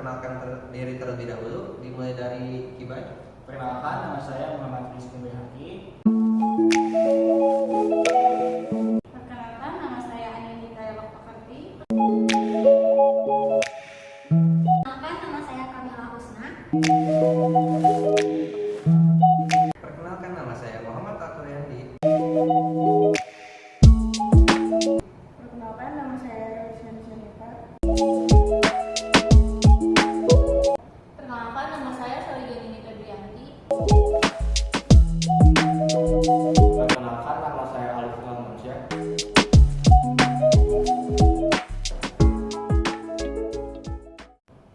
memperkenalkan diri terlebih dahulu, dimulai dari Kibai. Perkenalkan, nama saya Muhammad Rizky Behaki. Perkenalkan, nama saya Anindita Waktokerti. Perkenalkan, nama saya Kamila Husna. Perkenalkan, nama saya Muhammad Atur Yandi. Perkenalkan, nama saya Rosyam Syarifat. Perkenalkan, nama saya Soliganini Febrianti. Perkenalkan, nama saya Alif Mansyah.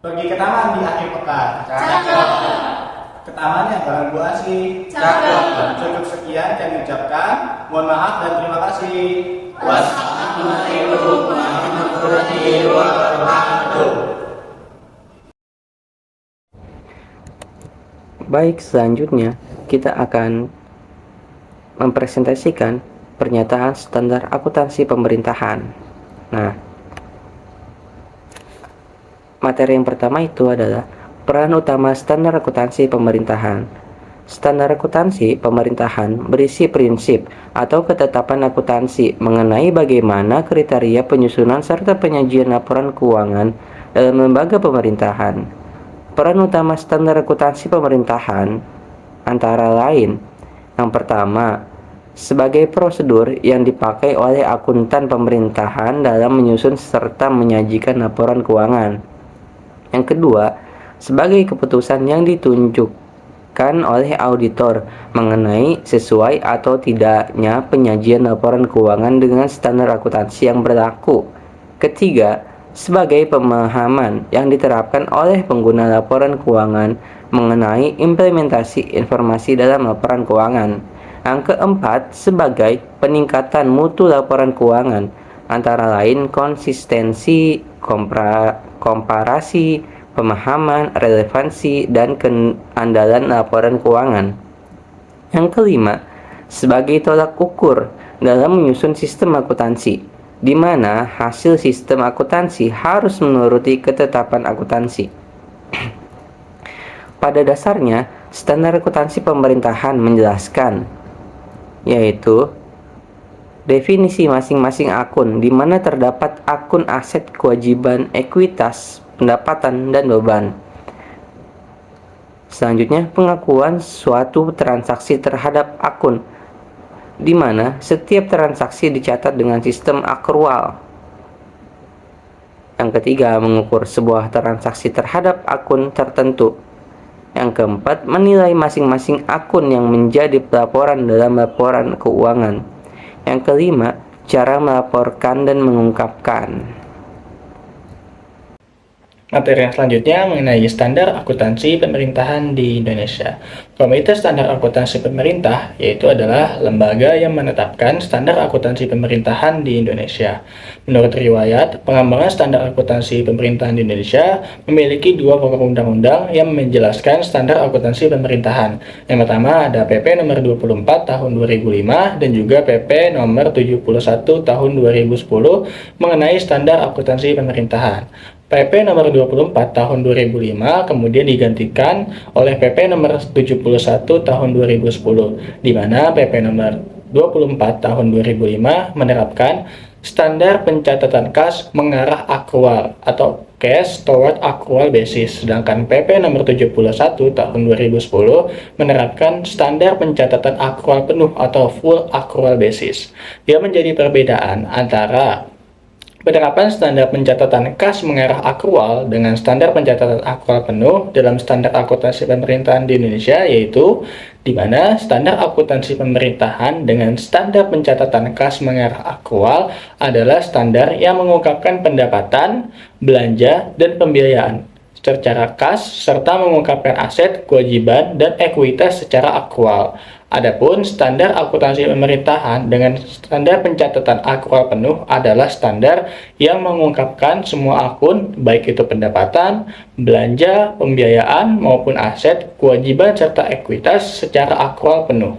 Pergi ke taman di akhir pekan. Cakep. Ke taman yang bareng Bu Asih. Cakep. Cukup sekian kami ucapkan. Mohon maaf dan terima kasih. Wassalamualaikum warahmatullahi wabarakatuh. Baik, selanjutnya kita akan mempresentasikan pernyataan standar akuntansi pemerintahan. Nah, materi yang pertama itu adalah peran utama standar akuntansi pemerintahan. Standar akuntansi pemerintahan berisi prinsip atau ketetapan akuntansi mengenai bagaimana kriteria penyusunan serta penyajian laporan keuangan dalam lembaga pemerintahan. Peran utama standar akuntansi pemerintahan antara lain: yang pertama, sebagai prosedur yang dipakai oleh akuntan pemerintahan dalam menyusun serta menyajikan laporan keuangan. Yang kedua, sebagai keputusan yang ditunjukkan oleh auditor mengenai sesuai atau tidaknya penyajian laporan keuangan dengan standar akuntansi yang berlaku. Ketiga, sebagai pemahaman yang diterapkan oleh pengguna laporan keuangan mengenai implementasi informasi dalam laporan keuangan. Yang keempat, sebagai peningkatan mutu laporan keuangan, antara lain konsistensi, komparasi, pemahaman, relevansi, dan keandalan laporan keuangan. Yang kelima, sebagai tolak ukur dalam menyusun sistem akuntansi, di mana hasil sistem akuntansi harus menuruti ketetapan akuntansi. Pada dasarnya, standar akuntansi pemerintahan menjelaskan, yaitu definisi masing-masing akun, di mana terdapat akun aset, kewajiban, ekuitas, pendapatan, dan beban. Selanjutnya, pengakuan suatu transaksi terhadap akun, di mana setiap transaksi dicatat dengan sistem akrual. Yang ketiga, mengukur sebuah transaksi terhadap akun tertentu. Yang keempat, menilai masing-masing akun yang menjadi pelaporan dalam laporan keuangan. Yang kelima, cara melaporkan dan mengungkapkan. Materi yang selanjutnya mengenai standar akuntansi pemerintahan di Indonesia. Komite Standar Akuntansi Pemerintah yaitu adalah lembaga yang menetapkan standar akuntansi pemerintahan di Indonesia. Menurut riwayat, pengembangan standar akuntansi pemerintahan di Indonesia memiliki dua pokok undang-undang yang menjelaskan standar akuntansi pemerintahan. Yang pertama ada PP nomor 24 tahun 2005 dan juga PP nomor 71 tahun 2010 mengenai standar akuntansi pemerintahan. PP nomor 24 tahun 2005 kemudian digantikan oleh PP nomor 71 tahun 2010, di mana PP nomor 24 tahun 2005 menerapkan standar pencatatan kas mengarah akrual atau cash toward accrual basis, sedangkan PP nomor 71 tahun 2010 menerapkan standar pencatatan akrual penuh atau full accrual basis. Dia menjadi perbedaan antara penerapan standar pencatatan kas mengarah akrual dengan standar pencatatan akrual penuh dalam standar akuntansi pemerintahan di Indonesia, yaitu di mana standar akuntansi pemerintahan dengan standar pencatatan kas mengarah akrual adalah standar yang mengungkapkan pendapatan, belanja, dan pembiayaan secara kas serta mengungkapkan aset, kewajiban, dan ekuitas secara akrual. Adapun standar akuntansi pemerintahan dengan standar pencatatan akrual penuh adalah standar yang mengungkapkan semua akun, baik itu pendapatan, belanja, pembiayaan, maupun aset, kewajiban, serta ekuitas secara akrual penuh.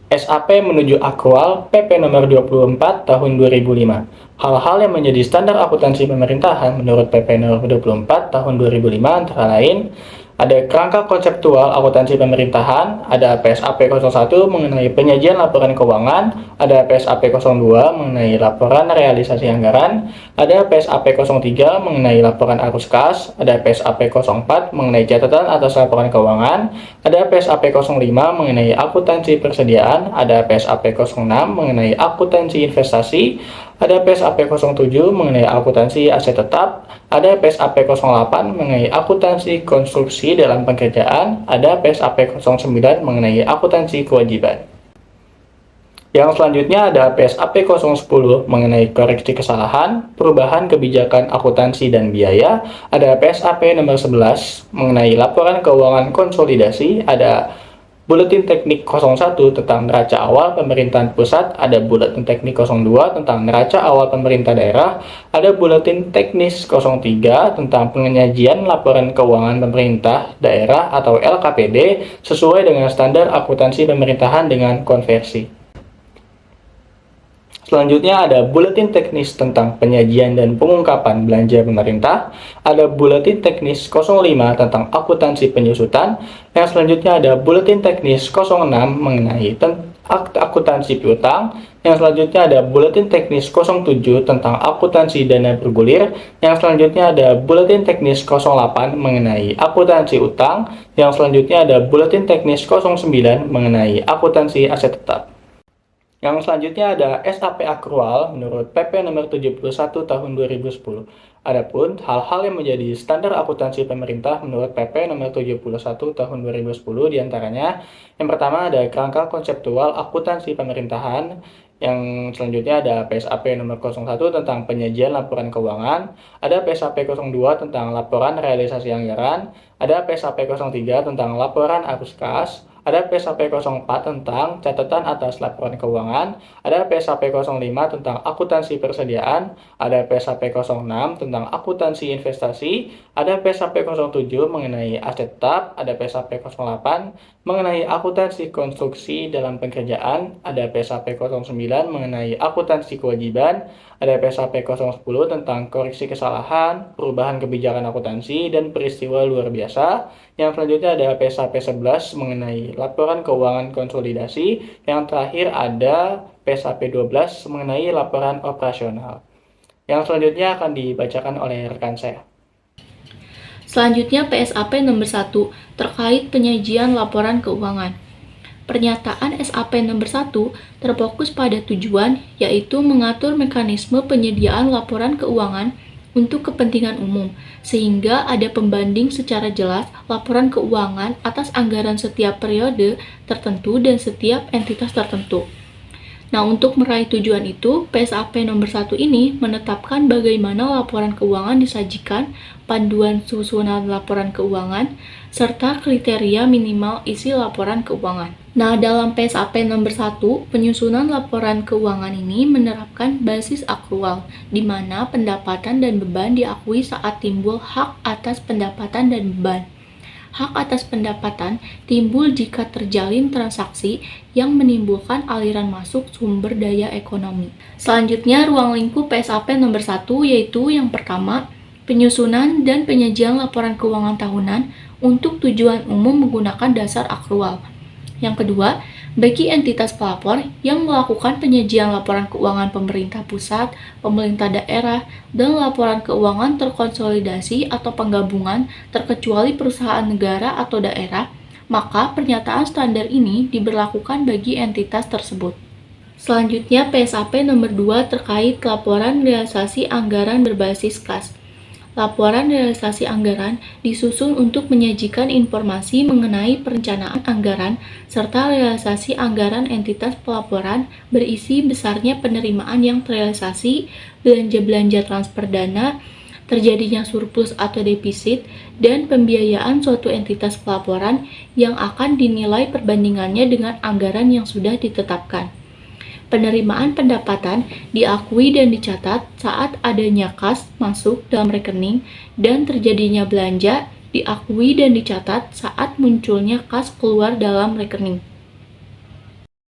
SAP menuju akrual PP nomor 24 tahun 2005. Hal-hal yang menjadi standar akuntansi pemerintahan menurut PP nomor 24 tahun 2005 antara lain ada kerangka konseptual akuntansi pemerintahan, ada PSAP 01 mengenai penyajian laporan keuangan, ada PSAP 02 mengenai laporan realisasi anggaran, ada PSAP 03 mengenai laporan arus kas, ada PSAP 04 mengenai catatan atas laporan keuangan, ada PSAP 05 mengenai akuntansi persediaan, ada PSAP 06 mengenai akuntansi investasi, ada PSAP 07 mengenai akuntansi aset tetap, ada PSAP 08 mengenai akuntansi konstruksi dalam pekerjaan, ada PSAP 09 mengenai akuntansi kewajiban. Yang selanjutnya ada PSAP 010 mengenai koreksi kesalahan, perubahan kebijakan akuntansi dan biaya, ada PSAP nomor 11 mengenai laporan keuangan konsolidasi, ada Buletin Teknik 01 tentang neraca awal pemerintahan pusat, ada Buletin Teknik 02 tentang neraca awal pemerintah daerah, ada Buletin Teknis 03 tentang penyajian laporan keuangan pemerintah daerah atau LKPD sesuai dengan standar akuntansi pemerintahan dengan konversi. Selanjutnya ada Buletin Teknis tentang penyajian dan pengungkapan belanja pemerintah, ada Buletin Teknis 05 tentang akuntansi penyusutan, yang selanjutnya ada Buletin Teknis 06 mengenai akuntansi piutang, yang selanjutnya ada Buletin Teknis 07 tentang akuntansi dana bergulir, yang selanjutnya ada Buletin Teknis 08 mengenai akuntansi utang, yang selanjutnya ada Buletin Teknis 09 mengenai akuntansi aset tetap. Yang selanjutnya ada SAP akrual menurut PP nomor 71 tahun 2010. Adapun hal-hal yang menjadi standar akuntansi pemerintah menurut PP nomor 71 tahun 2010 diantaranya yang pertama ada kerangka konseptual akuntansi pemerintahan, yang selanjutnya ada PSAP nomor 01 tentang penyajian laporan keuangan, ada PSAP 02 tentang laporan realisasi anggaran, ada PSAP 03 tentang laporan arus kas, ada PSAP 04 tentang catatan atas laporan keuangan, ada PSAP 05 tentang akuntansi persediaan, ada PSAP 06 tentang akuntansi investasi, ada PSAP 07 mengenai aset tetap, ada PSAP 08 mengenai akuntansi konstruksi dalam pekerjaan, ada PSAP 09 mengenai akuntansi kewajiban, ada PSAP 010 tentang koreksi kesalahan, perubahan kebijakan akuntansi, dan peristiwa luar biasa. Yang selanjutnya ada PSAP 11 mengenai laporan keuangan konsolidasi. Yang terakhir ada PSAP 12 mengenai laporan operasional. Yang selanjutnya akan dibacakan oleh rekan saya. Selanjutnya PSAP nomor 1 terkait penyajian laporan keuangan. Pernyataan SAP nomor 1 terfokus pada tujuan, yaitu mengatur mekanisme penyediaan laporan keuangan untuk kepentingan umum, sehingga ada pembanding secara jelas laporan keuangan atas anggaran setiap periode tertentu dan setiap entitas tertentu. Nah, untuk meraih tujuan itu, PSAP nomor 1 ini menetapkan bagaimana laporan keuangan disajikan, panduan susunan laporan keuangan, serta kriteria minimal isi laporan keuangan. Nah, dalam PSAP nomor 1, penyusunan laporan keuangan ini menerapkan basis akrual, di mana pendapatan dan beban diakui saat timbul hak atas pendapatan dan beban. Hak atas pendapatan timbul jika terjalin transaksi yang menimbulkan aliran masuk sumber daya ekonomi. Selanjutnya, ruang lingkup PSAP nomor 1 yaitu yang pertama, penyusunan dan penyajian laporan keuangan tahunan untuk tujuan umum menggunakan dasar akrual. Yang kedua, bagi entitas pelapor yang melakukan penyajian laporan keuangan pemerintah pusat, pemerintah daerah, dan laporan keuangan terkonsolidasi atau penggabungan terkecuali perusahaan negara atau daerah, maka pernyataan standar ini diberlakukan bagi entitas tersebut. Selanjutnya, PSAP nomor 2 terkait laporan realisasi anggaran berbasis kas. Laporan realisasi anggaran disusun untuk menyajikan informasi mengenai perencanaan anggaran serta realisasi anggaran entitas pelaporan berisi besarnya penerimaan yang terrealisasi, belanja-belanja transfer dana, terjadinya surplus atau defisit, dan pembiayaan suatu entitas pelaporan yang akan dinilai perbandingannya dengan anggaran yang sudah ditetapkan. Penerimaan pendapatan diakui dan dicatat saat adanya kas masuk dalam rekening, dan terjadinya belanja diakui dan dicatat saat munculnya kas keluar dalam rekening.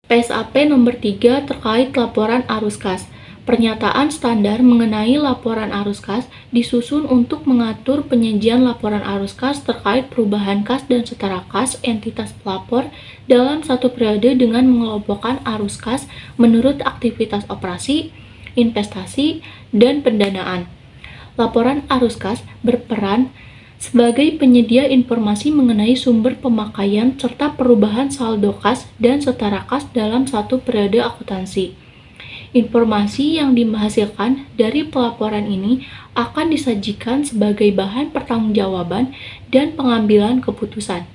PSAP nomor 3 terkait laporan arus kas. Pernyataan standar mengenai laporan arus kas disusun untuk mengatur penyajian laporan arus kas terkait perubahan kas dan setara kas entitas pelapor dalam satu periode dengan mengelompokkan arus kas menurut aktivitas operasi, investasi, dan pendanaan. Laporan arus kas berperan sebagai penyedia informasi mengenai sumber pemakaian serta perubahan saldo kas dan setara kas dalam satu periode akuntansi. Informasi yang dihasilkan dari pelaporan ini akan disajikan sebagai bahan pertanggungjawaban dan pengambilan keputusan.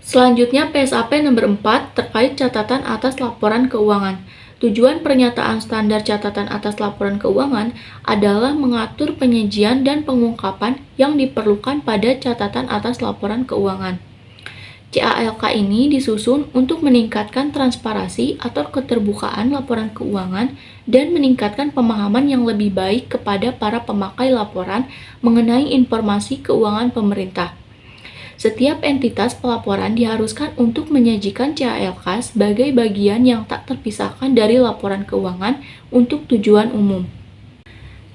Selanjutnya PSAP nomor 4 terkait catatan atas laporan keuangan. Tujuan pernyataan standar catatan atas laporan keuangan adalah mengatur penyajian dan pengungkapan yang diperlukan pada catatan atas laporan keuangan. CALK ini disusun untuk meningkatkan transparansi atau keterbukaan laporan keuangan dan meningkatkan pemahaman yang lebih baik kepada para pemakai laporan mengenai informasi keuangan pemerintah. Setiap entitas pelaporan diharuskan untuk menyajikan CALK sebagai bagian yang tak terpisahkan dari laporan keuangan untuk tujuan umum.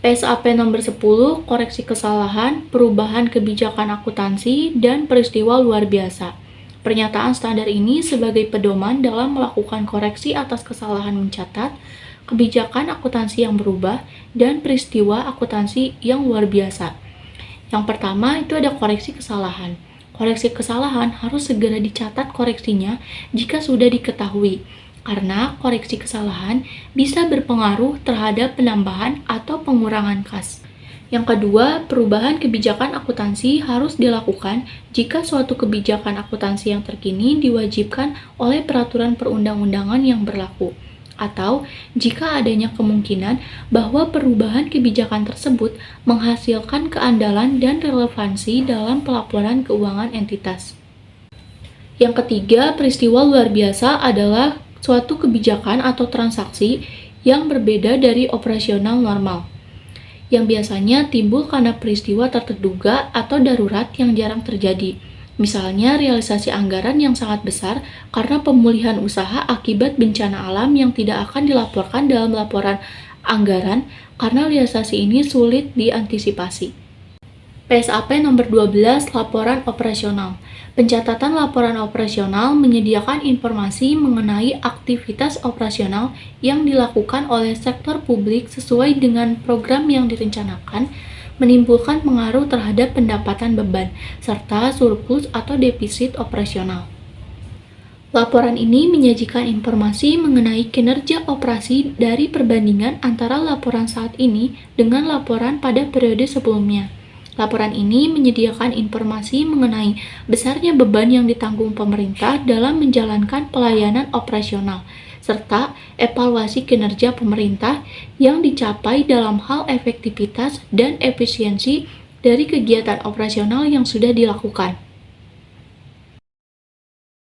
PSAP nomor 10, koreksi kesalahan, perubahan kebijakan akuntansi, dan peristiwa luar biasa. Pernyataan standar ini sebagai pedoman dalam melakukan koreksi atas kesalahan mencatat, kebijakan akuntansi yang berubah, dan peristiwa akuntansi yang luar biasa. Yang pertama itu ada koreksi kesalahan. Koreksi kesalahan harus segera dicatat koreksinya jika sudah diketahui, karena koreksi kesalahan bisa berpengaruh terhadap penambahan atau pengurangan kas. Yang kedua, perubahan kebijakan akuntansi harus dilakukan jika suatu kebijakan akuntansi yang terkini diwajibkan oleh peraturan perundang-undangan yang berlaku, atau jika adanya kemungkinan bahwa perubahan kebijakan tersebut menghasilkan keandalan dan relevansi dalam pelaporan keuangan entitas. Yang ketiga, peristiwa luar biasa adalah suatu kebijakan atau transaksi yang berbeda dari operasional normal, yang biasanya timbul karena peristiwa tak terduga atau darurat yang jarang terjadi. Misalnya realisasi anggaran yang sangat besar karena pemulihan usaha akibat bencana alam yang tidak akan dilaporkan dalam laporan anggaran karena realisasi ini sulit diantisipasi. PSAP nomor 12, laporan operasional. Pencatatan laporan operasional menyediakan informasi mengenai aktivitas operasional yang dilakukan oleh sektor publik sesuai dengan program yang direncanakan, menimbulkan pengaruh terhadap pendapatan beban, serta surplus atau defisit operasional. Laporan ini menyajikan informasi mengenai kinerja operasi dari perbandingan antara laporan saat ini dengan laporan pada periode sebelumnya. Laporan ini menyediakan informasi mengenai besarnya beban yang ditanggung pemerintah dalam menjalankan pelayanan operasional, serta evaluasi kinerja pemerintah yang dicapai dalam hal efektivitas dan efisiensi dari kegiatan operasional yang sudah dilakukan.